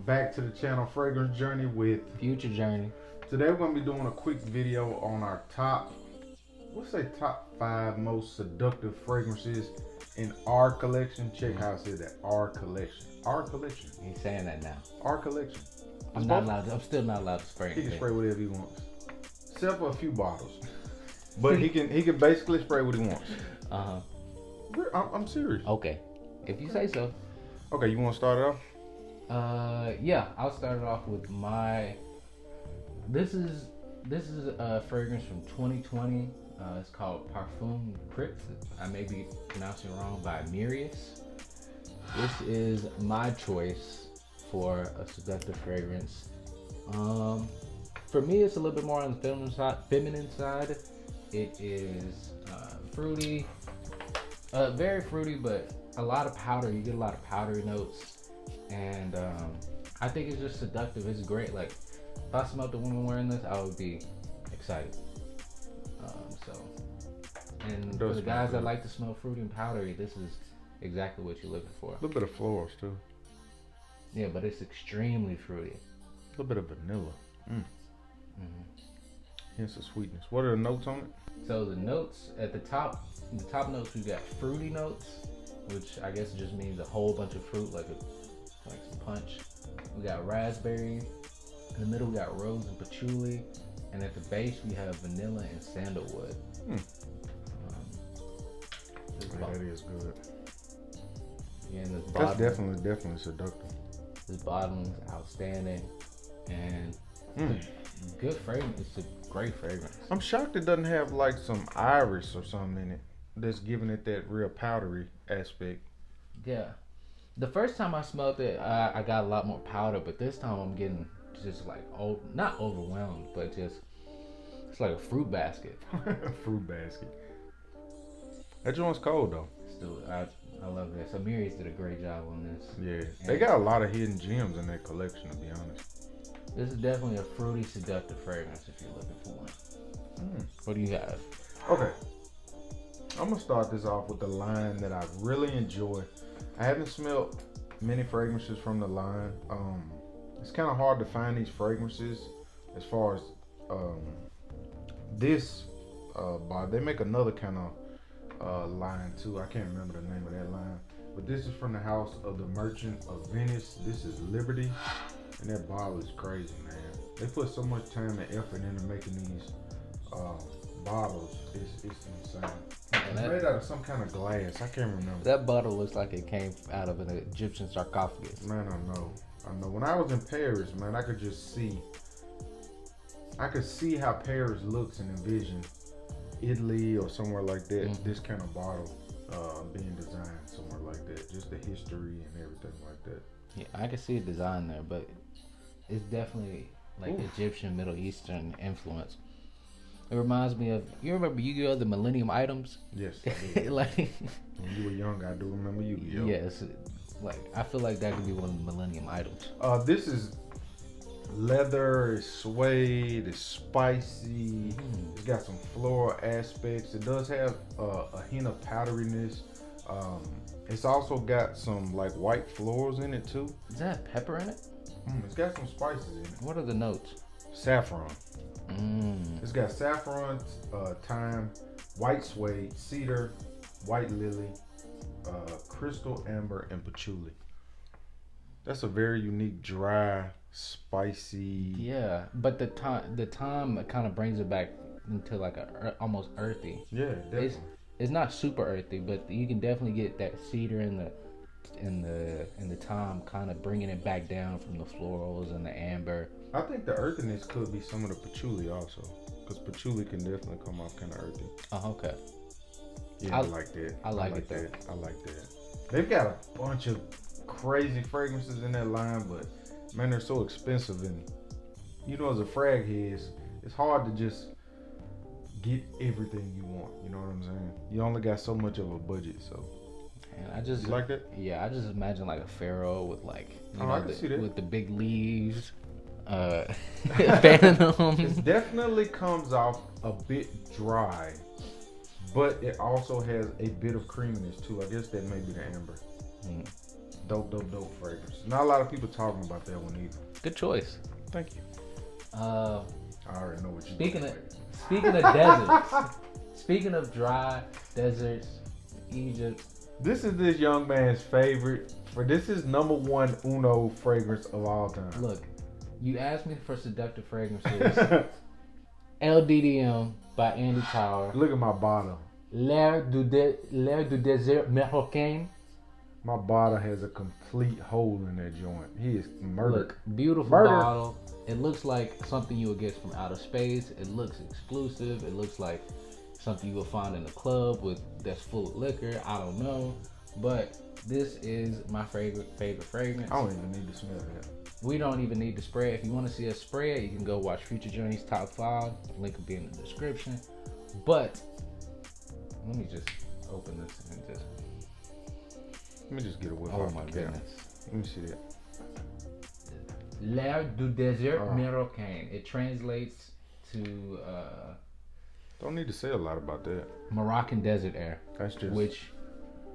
back to the channel Fragrance Journey with Future Journey. Today we're going to be doing a quick video on our top 5 most seductive fragrances in our collection. Check how I said that, our collection. Our collection. He's saying that now. Our collection. I'm still not allowed to spray He can anything. spray whatever he wants. Except for a few bottles. But he can basically spray what he wants. I'm serious. Okay. If you say so. Okay, you want to start it off? Yeah, I'll start it off with my. This is a fragrance from 2020. It's called Parfum Crypt. I may be pronouncing it wrong, by Mirius. This is my choice for a seductive fragrance. For me, it's a little bit more on the feminine side. It is fruity, very fruity, but a lot of powder. You get a lot of powdery notes, and I think it's just seductive. It's great. Like, if I smelled a woman wearing this, I would be excited. And for the guys that like to smell fruity and powdery, this is exactly what you're looking for. A little bit of florals too. Yeah, but it's extremely fruity. A little bit of vanilla. Hence the sweetness. What are the notes on it? So the notes at the top notes, we've got fruity notes, which I guess just means a whole bunch of fruit, like some punch. We got raspberry. In the middle, we got rose and patchouli, and at the base, we have vanilla and sandalwood. That is good. Yeah, and this That's bottom, definitely seductive. This bottom is outstanding, and good fragrance. It's a great fragrance. I'm shocked it doesn't have like some iris or something in it that's giving it that real powdery aspect. Yeah, the first time I smelled it, I got a lot more powder, but this time I'm getting just like not overwhelmed, but just it's like a fruit basket. Fruit basket. That joint's cold though. Still, I love this. Amiri's did a great job on this. Yeah, they got a lot of hidden gems in that collection, to be honest. This is definitely a fruity, seductive fragrance if you're looking for one. What do you have? Okay, I'm gonna start this off with the line that I really enjoy. I haven't smelled many fragrances from the line. It's kind of hard to find these fragrances as far as this bar. They make another kind of line too. I can't remember the name of that line, but this is from the house of the Merchant of Venice. This is Liberty, and that bottle is crazy, man. They put so much time and effort into making these bottles. It's insane. It's made out of some kind of glass. I can't remember. That bottle looks like it came out of an Egyptian sarcophagus. Man, I know. When I was in Paris, man, I could see how Paris looks and envision Italy or somewhere like that. This kind of bottle being designed somewhere like that. Just the history and everything like that. Yeah, I can see a design there, but it's definitely like Egyptian, Middle Eastern influence. It reminds me of, you remember Yu-Gi-Oh! The Millennium Items? Yes, I do. Like, when you were young, I do remember Yu-Gi-Oh! Yes, like I feel like that could be one of the Millennium Items. This is leather, it's suede, it's spicy. It's got some floral aspects. It does have a hint of powderiness. It's also got some like white florals in it too. Does that have pepper in it? It's got some spices in it. What are the notes? Saffron. It's got saffron, thyme, white suede, cedar, white lily, crystal amber, and patchouli. That's a very unique, dry, spicy. Yeah, but the time kind of brings it back into like almost earthy. Yeah, definitely. It's not super earthy, but you can definitely get that cedar and the thyme kind of bringing it back down from the florals and the amber. I think the earthiness could be some of the patchouli also, because patchouli can definitely come off kind of earthy. Oh, okay. Yeah, I like that. I like it that. I like that. They've got a bunch of crazy fragrances in that line, but man, they're so expensive, and you know, as a frag head, it's hard to just get everything you want. You know what I'm saying? You only got so much of a budget, so. And I just you like that? Yeah, I just imagine like a pharaoh with like I can see that. with the big leaves, fanning them. It definitely comes off a bit dry, but it also has a bit of creaminess too. I guess that may be the amber. Dope fragrance. Not a lot of people talking about that one either. Good choice. Thank you. Uh, I already know what you. Speaking of deserts, speaking of dry deserts, Egypt. This is this young man's favorite. This is number one uno fragrance of all time. Look, you asked me for seductive fragrances. LDDM by Andy Tower. Look at my bottle. L'air du désert marocain. My bottle has a complete hole in that joint. He is murdered. Look, beautiful bottle. It looks like something you would get from outer space. It looks exclusive. It looks like something you will find in a club that's full of liquor. I don't know, but this is my favorite fragrance. I don't even need to smell that. We don't even need to spray it. If you want to see us spray it, you can go watch Future Journey's Top 5. Link will be in the description. But let me just open this and just. Let me just get a whiff. Oh my goodness. Let me see that. L'air du désert marocain. It translates to don't need to say a lot about that. Moroccan desert air. That's just which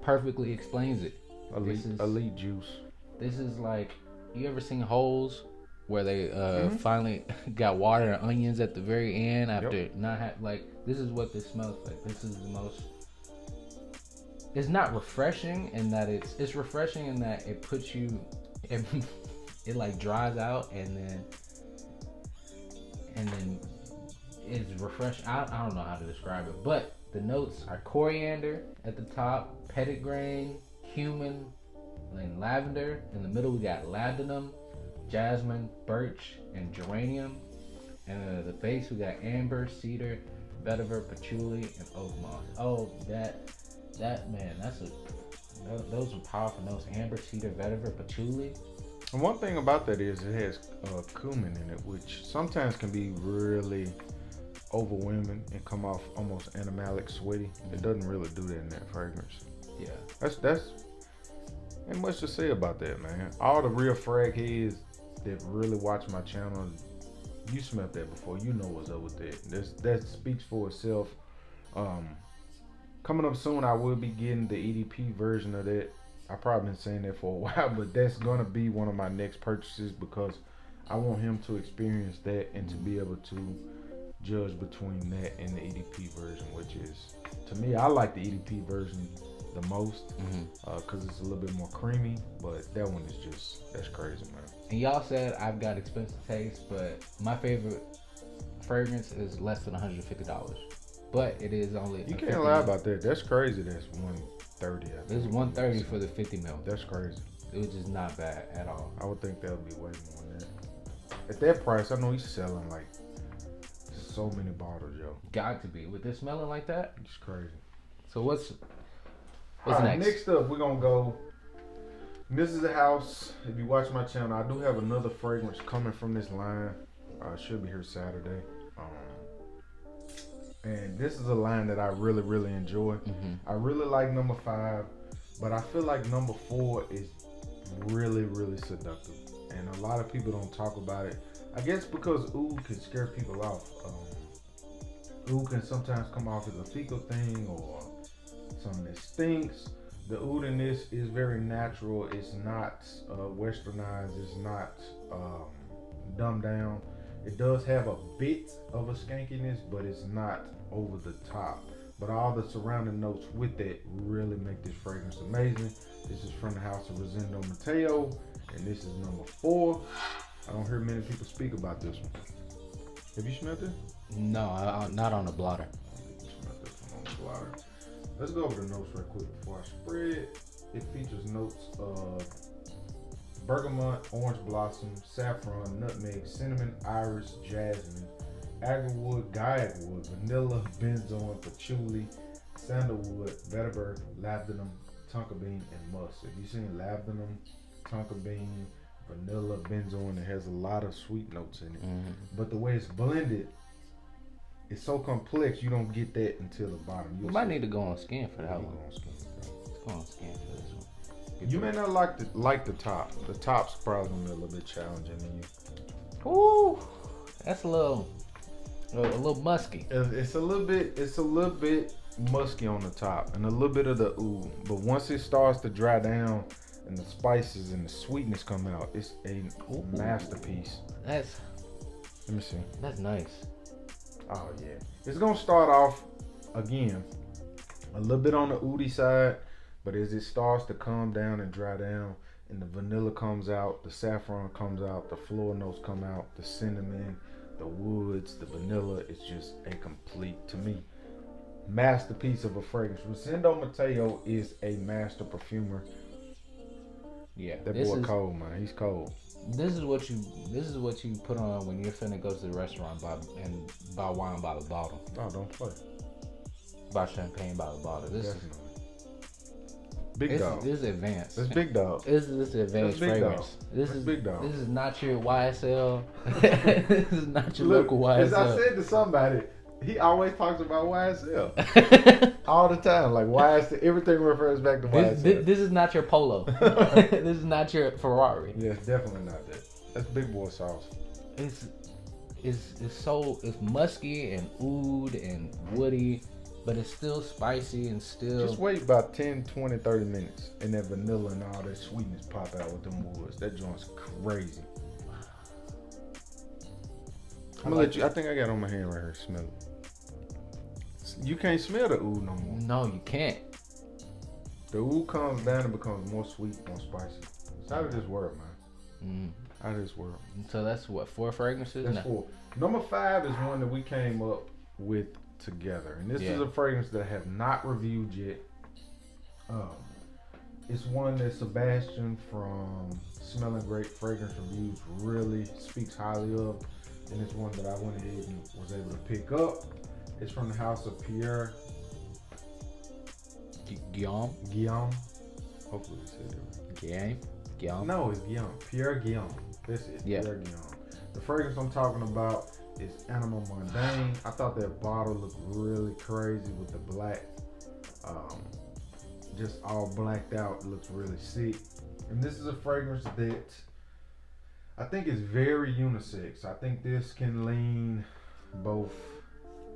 perfectly explains it. Elite juice. This is like, you ever seen holes where they finally got water and onions at the very end after not like, this is what this smells like. This is the most. It's not refreshing in that it's refreshing in that it puts you, it like dries out and then it's refreshing. I don't know how to describe it, but the notes are coriander at the top, petitgrain, cumin, and lavender. In the middle we got ladinum, jasmine, birch, and geranium. And at the base we got amber, cedar, vetiver, patchouli, and oak moss. Oh, that man, those are powerful notes. Amber, cedar, vetiver, patchouli. And one thing about that is it has cumin in it, which sometimes can be really overwhelming and come off almost animalic, sweaty. It doesn't really do that in that fragrance. Yeah, that's ain't much to say about that, man. All the real frag heads that really watch my channel, you smelled that before. You know what's up with that. That speaks for itself. Coming up soon, I will be getting the EDP version of that. I've probably been saying that for a while, but that's gonna be one of my next purchases because I want him to experience that and to be able to judge between that and the EDP version, which is, to me, I like the EDP version the most because it's a little bit more creamy, but that one is just, that's crazy, man. And y'all said I've got expensive taste, but my favorite fragrance is less than $150. But it is only. You can't lie about that. That's crazy. That's $130. It's $130 for the 50 ml. That's crazy. It was just not bad at all. I would think that would be way more than that. At that price, I know he's selling like so many bottles, yo. Got to be with this smelling like that. It's crazy. So what's next? Next up, we're gonna go. This is a house. If you watch my channel, I do have another fragrance coming from this line. Should be here Saturday. And this is a line that I really, really enjoy. I really like number 5, but I feel like number 4 is really, really seductive. And a lot of people don't talk about it. I guess because oud can scare people off. Oud can sometimes come off as a fecal thing or something that stinks. The oud in this is very natural. It's not westernized. It's not dumbed down. It does have a bit of a skankiness, but it's not over the top. But all the surrounding notes with that really make this fragrance amazing. This is from the house of Rosendo Mateo, and this is number 4. I don't hear many people speak about this one. Have you smelled it? No, not on the blotter. Smelled this one on the blotter. Let's go over the notes real quick before I spread. It features notes of bergamot, orange blossom, saffron, nutmeg, cinnamon, iris, jasmine, agarwood, guyakwood, vanilla, benzoin, patchouli, sandalwood, vetiver, lavdanum, tonka bean, and musk. If you've seen lavdanum, tonka bean, vanilla, benzoin, it has a lot of sweet notes in it. But the way it's blended, it's so complex, you don't get that until the bottom. You might need to go on scan for that one. Let's go on scan for this one. You may not like the top. The top's probably gonna be a little bit challenging to you. Ooh, that's a little musky. It's a little bit musky on the top and a little bit of the oud. But once it starts to dry down, and the spices and the sweetness come out. It's a masterpiece. Let me see. That's nice. Oh yeah. It's gonna start off again a little bit on the oody side, but as it starts to calm down and dry down, and the vanilla comes out, the saffron comes out, the floral notes come out, the cinnamon, the woods, the vanilla, it's just a complete, to me, masterpiece of a fragrance. Lucindo Mateo is a master perfumer. Yeah, that boy cold, man. He's cold. This is what you put on when you're finna go to the restaurant and buy wine by the bottle. Oh, don't play. Buy champagne by the bottle. This Definitely. Big dog. This is advanced. This big dog. This is advanced fragrance. This is big dog. This is not your YSL. This is not your local YSL. As I said to somebody, he always talks about YSL all the time. Like YSL, everything refers back to YSL. This is not your Polo. This is not your Ferrari. Yeah, it's definitely not that. That's big boy sauce. It's musky and oud and woody, but it's still spicy and still. Just wait about 10, 20, 30 minutes, and that vanilla and all that sweetness pop out with them woods. That joint's crazy. I'm gonna let you. I think I got it on my hand right here. Smell it. You can't smell the oud no more. No, you can't. The oud comes down and becomes more sweet, more spicy. It's out of this world, man. Out of this world. So that's what, 4 fragrances? That's 4. Number 5 is one that we came up with together, and this is a fragrance that I have not reviewed yet. It's one that Sebastian from Smelling Great Fragrance Reviews really speaks highly of, and it's one that I went ahead and was able to pick up. It's from the house of Pierre Guillaume. Hopefully we said it right. Guillaume? No, it's Guillaume. Pierre Guillaume. That's it. Yeah. Pierre Guillaume. The fragrance I'm talking about is Animal Mundane. I thought that bottle looked really crazy with the black, just all blacked out. It looks really sick. And this is a fragrance that I think is very unisex. I think this can lean both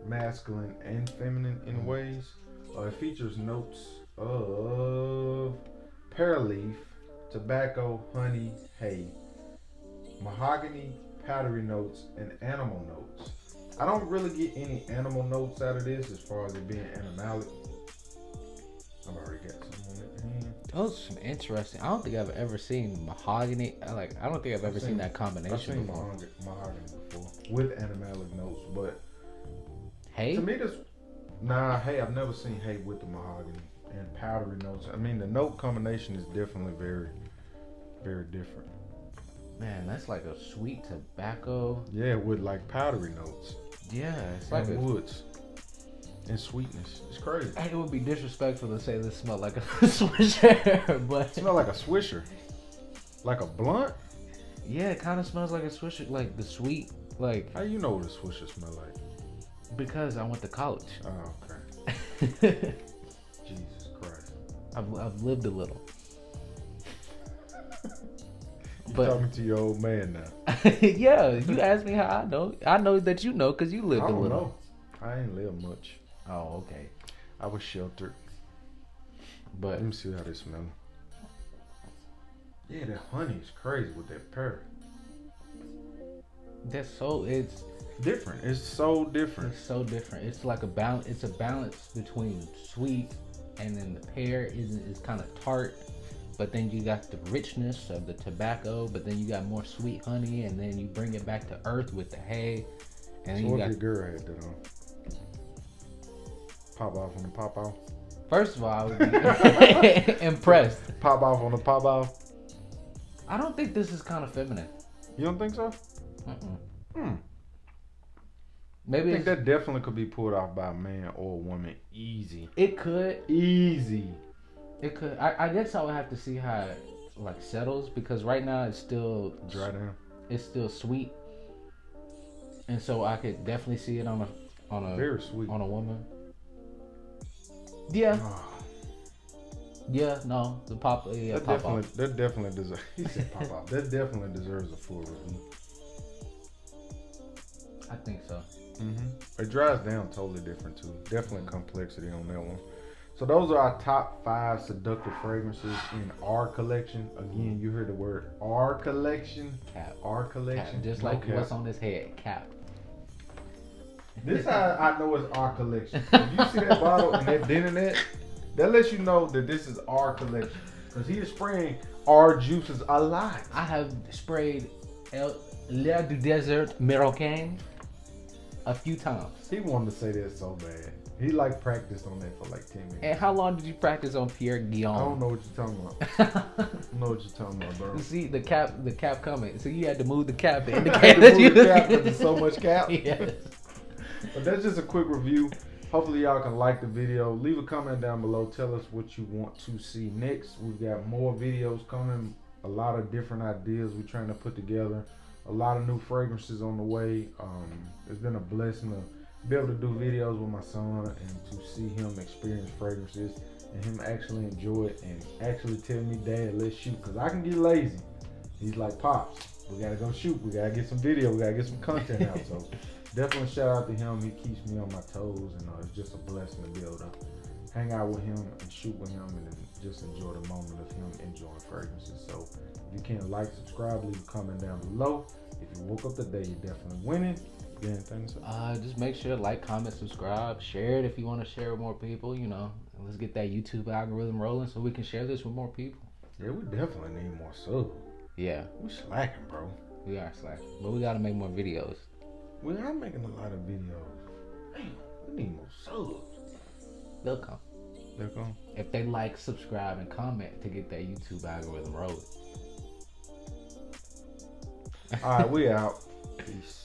masculine and feminine in ways. It features notes of pear leaf, tobacco, honey, hay, mahogany, powdery notes, and animal notes. I don't really get any animal notes out of this as far as it being animalic. I've already got some on it hand. Those are some interesting. I don't think I've ever seen mahogany. I don't think I've ever seen that combination. I've seen before. mahogany before with animalic notes, but hay. To me, hay. I've never seen hay with the mahogany and powdery notes. I mean, the note combination is definitely very, very different. Man, that's like a sweet tobacco. Yeah, with like powdery notes. Yeah, it's and like woods and sweetness. It's crazy. It would be disrespectful to say this smelled like a Swisher, but it smells like a Swisher, like a blunt. Yeah, it kind of smells like a Swisher, like the sweet, like. How you know what a Swisher smell like? Because I went to college. Oh, okay. Jesus Christ. I've lived a little. You're talking to your old man now. Yeah, you asked me how I know. I know that you know because you lived a little. Know. I ain't lived much. Oh, okay. I was sheltered. But let me see how they smell. Yeah, that honey is crazy with that pear. It's different. It's so different. It's so different. It's like a balance. It's a balance between sweet and then the pear is kind of tart. But then you got the richness of the tobacco, but then you got more sweet honey, and then you bring it back to earth with the hay. And then so what if your girl had that on? Pop off on the pop off? First of all, I would be impressed. Pop off on the pop off? I don't think this is kind of feminine. You don't think so? Maybe I think that definitely could be pulled off by a man or a woman. Easy. It could. Easy. It could. I guess I would have to see how it like settles because right now it's still dry down. It's still sweet, and so I could definitely see it on a very sweet on a woman. Yeah. Yeah. No. The pop. Yeah. That pop definitely. off. That definitely deserves. He said pop off. That definitely deserves a full review. I think so. It dries down totally different too. Definitely complexity on that one. So those are our top 5 seductive fragrances in our collection. Again, you heard the word our collection. Cap. Our collection. Cap. Just No like cap. what's on this head. Cap. This how I know it's our collection. If you see that bottle and that dent in it, that lets you know that this is our collection. Because he is spraying our juices a lot. I have sprayed L'air du Desert Marocain a few times. He wanted to say that so bad. He like practiced on that for like 10 minutes. And how long did you practice on Pierre I don't Guillaume? know what you're talking about. I don't know what you're talking about, bro. You see the cap coming. So you had to move the cap to I indicate had to that move you the cap because there's so much cap. Yes. But that's just a quick review. Hopefully y'all can like the video. Leave a comment down below. Tell us what you want to see next. We've got more videos coming. A lot of different ideas we're trying to put together. A lot of new fragrances on the way. It's been a blessing to be able to do videos with my son and to see him experience fragrances and him actually enjoy it and actually tell me, Dad, let's shoot. Because I can get lazy. He's like, Pops, we got to go shoot. We got to get some video. We got to get some content out. So definitely shout out to him. He keeps me on my toes, and it's just a blessing to be able to hang out with him and shoot with him and then just enjoy the moment of him enjoying fragrances. So if you can like, subscribe, leave a comment down below. If you woke up today, you're definitely winning. You got anything to say? Just make sure to like, comment, subscribe, share it if you want to share with more people. You know, let's get that YouTube algorithm rolling so we can share this with more people. Yeah, we definitely need more subs. Yeah, We slacking, bro. we are slacking, but we gotta make more videos. We are making a lot of videos. Damn, we need more subs. They'll come They're gone. if they like, subscribe, and comment to get that YouTube algorithm rolling. All right, we out. Peace.